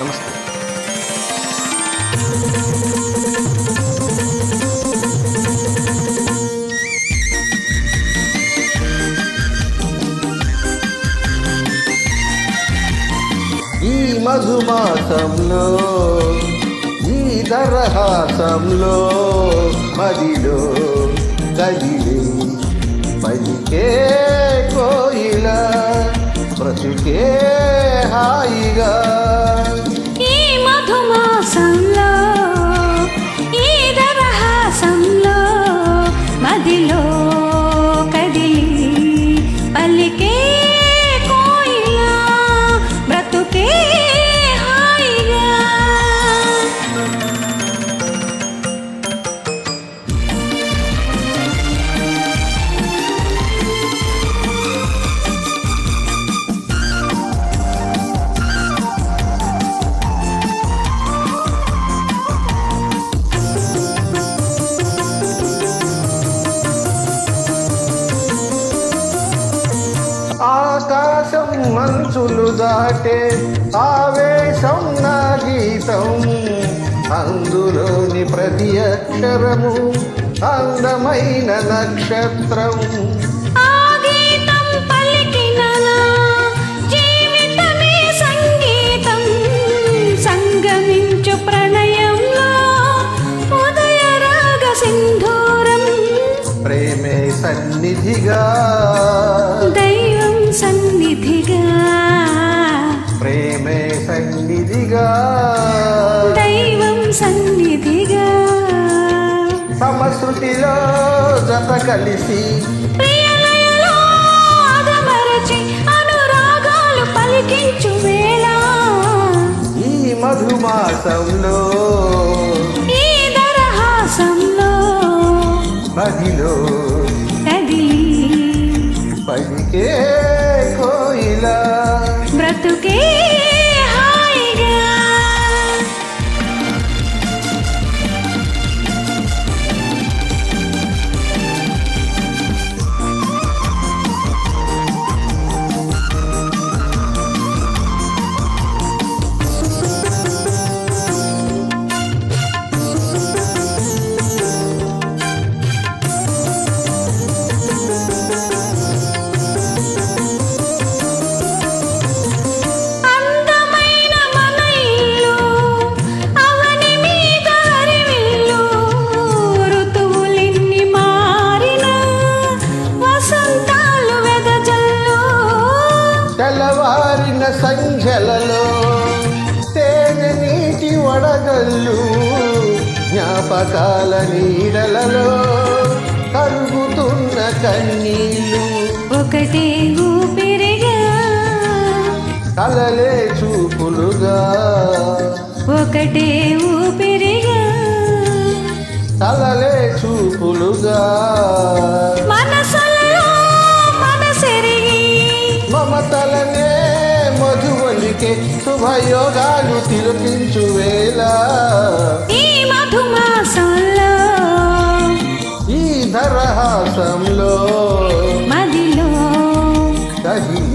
నమస్తే. ఈ మధుమాసంలో ఈ దరహాసంలో మదిలో కదిలే పలికే కోయిల బ్రతుకే హాయిగా. ఈ మధుమాసంలో ఈ దరహాసంలో మదిలో కదిలి పలికే కోయిల బ్రతుకే హాయిగా. ఆకాశం మంచులు దాటే ఆవేశం నా గీతం, అందులోని ప్రతి అక్షరము అందమైన నక్షత్రం. ఆ గీతం పలికిన నా జీవితమే సంగీతం, సంగమించు ప్రణయంలో ఉదయ రాగ సింధూరం. ప్రేమే సన్నిధిగా దైవం సన్నిధిగా, ప్రేమే సన్నిధిగా దైవం సన్నిధిగా. సమశృతిలో జత కలిసి ప్రియలయలో ఆదమరచి అనురాగాలు పలికించు వేళ, ఈ మధుమాసంలో ఈ దరహాసంలో మదిలో కదిలి పలికే కోయిల బ్రతుకే హాయిగా. అందమైన మన ఇల్లు అవని మీద హరివిల్లు, ఋతువులెన్ని మారినా వసంతాలు వెదజల్లు. తెల్లవారిన సంఖ్యలలో తేనె నీటి వడగళ్ళు, జ్ఞాపకాల నీడలలో కరుగుతున్న కన్నీళ్ళు. ఒకటే ఊపిరిగా కలలే చూపులుగా, ఒకటే ఊపిరిగా కలలే చూపులుగా మనసుల్లో మనసెరిగి మమతలనే మధువలికే శుభయోగాలు తిలకించు వేళ, ఈ మధుమాసంలో ఈ దరహాసంలో మదిలో కదిలే